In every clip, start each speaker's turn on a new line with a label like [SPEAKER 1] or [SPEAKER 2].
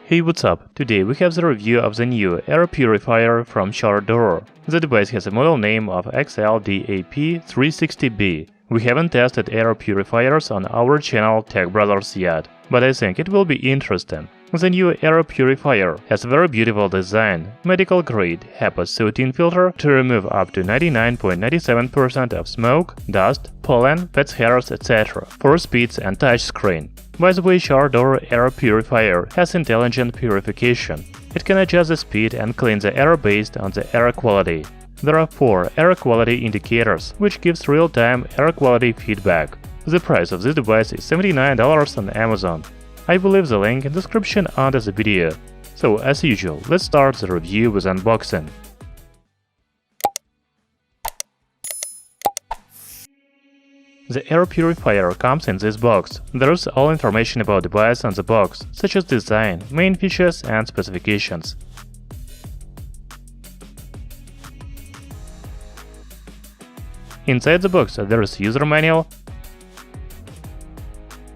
[SPEAKER 1] Hey, what's up? Today we have the review of the new air purifier from SHARDOR. The device has a model name of XLDAP360B. We haven't tested air purifiers on our channel Tech Brothers yet, but I think it will be interesting. The new air purifier has a very beautiful design, medical grade HEPA 13 filter to remove up to 99.97% of smoke, dust, pollen, pet hairs, etc. for speeds and touchscreen. By the way, SHARDOR air purifier has intelligent purification. It can adjust the speed and clean the air based on the air quality. There are 4 air quality indicators, which gives real-time air quality feedback. The price of this device is $79 on Amazon. I will leave the link in the description under the video. So, as usual, let's start the review with unboxing. The air purifier comes in this box. There's all information about the device on the box, such as design, main features and specifications. Inside the box there is user manual,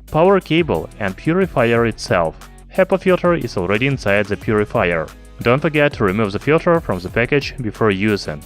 [SPEAKER 1] power cable and purifier itself. HEPA filter is already inside the purifier. Don't forget to remove the filter from the package before using.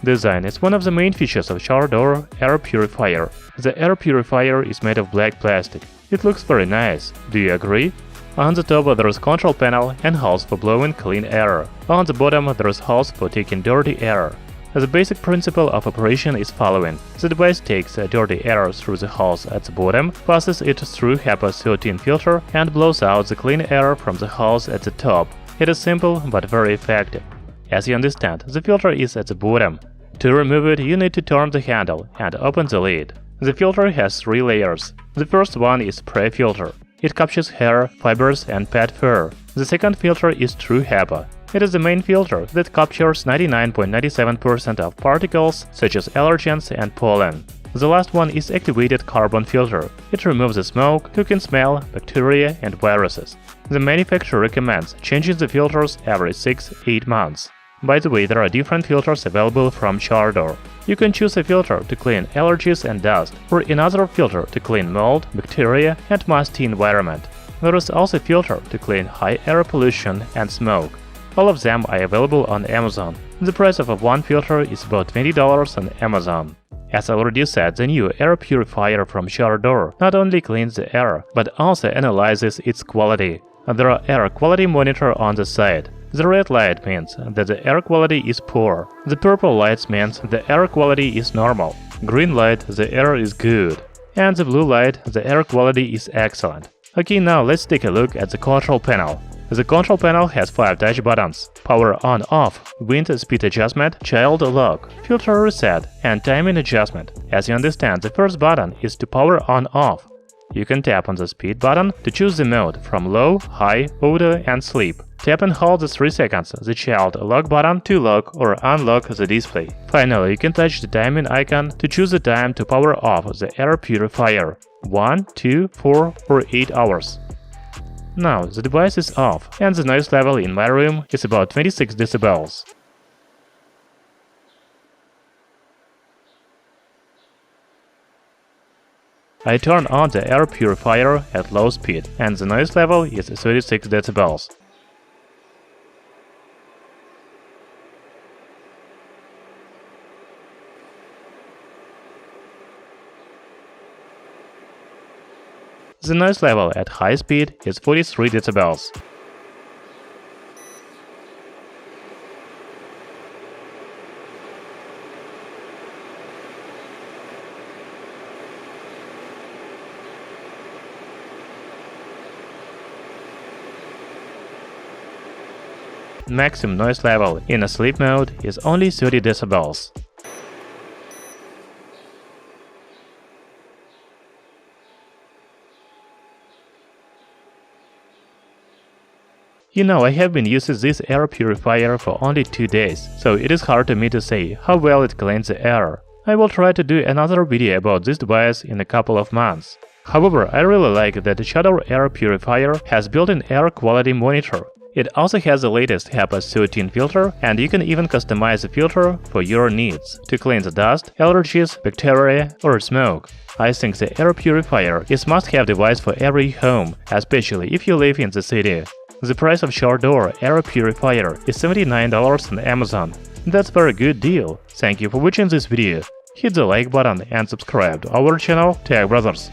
[SPEAKER 1] Design is one of the main features of SHARDOR air purifier. The air purifier is made of black plastic. It looks very nice. Do you agree? On the top there is control panel and holes for blowing clean air. On the bottom there is holes for taking dirty air. The basic principle of operation is following. The device takes dirty air through the holes at the bottom, passes it through HEPA 13 filter and blows out the clean air from the holes at the top. It is simple but very effective. As you understand, the filter is at the bottom. To remove it, you need to turn the handle and open the lid. The filter has 3 layers. The first one is pre-filter. It captures hair, fibers and pet fur. The second filter is True HEPA. It is the main filter that captures 99.97% of particles such as allergens and pollen. The last one is activated carbon filter. It removes the smoke, cooking smell, bacteria and viruses. The manufacturer recommends changing the filters every 6-8 months. By the way, there are different filters available from SHARDOR. You can choose a filter to clean allergies and dust, or another filter to clean mold, bacteria and musty environment. There is also a filter to clean high air pollution and smoke. All of them are available on Amazon. The price of one filter is about $20 on Amazon. As I already said, the new air purifier from SHARDOR not only cleans the air, but also analyzes its quality. There are air quality monitor on the side. The red light means that the air quality is poor. The purple light means the air quality is normal. Green light, the air is good. And the blue light, the air quality is excellent. Okay, now let's take a look at the control panel. The control panel has 5 touch buttons: power on/off, wind speed adjustment, child lock, filter reset, and timing adjustment. As you understand, the first button is to power on/off. You can tap on the speed button to choose the mode from low, high, auto, and sleep. Tap and hold the 3 seconds the child lock button to lock or unlock the display. Finally, you can touch the timing icon to choose the time to power off the air purifier: 1, 2, 4, or 8 hours. Now the device is off, and the noise level in my room is about 26 decibels. I turn on the air purifier at low speed, and the noise level is 36 decibels. The noise level at high speed is 43 decibels. Maximum noise level in a sleep mode is only 30 decibels. You know, I have been using this air purifier for only 2 days, so it is hard to me to say how well it cleans the air. I will try to do another video about this device in a couple of months. However, I really like that the SHARDOR air purifier has built-in air quality monitor. It also has the latest HEPA 13 filter, and you can even customize the filter for your needs to clean the dust, allergies, bacteria or smoke. I think the air purifier is must-have device for every home, especially if you live in the city. The price of SHARDOR air purifier is $79 on Amazon. That's very good deal. Thank you for watching this video. Hit the like button and subscribe to our channel Tech Brothers.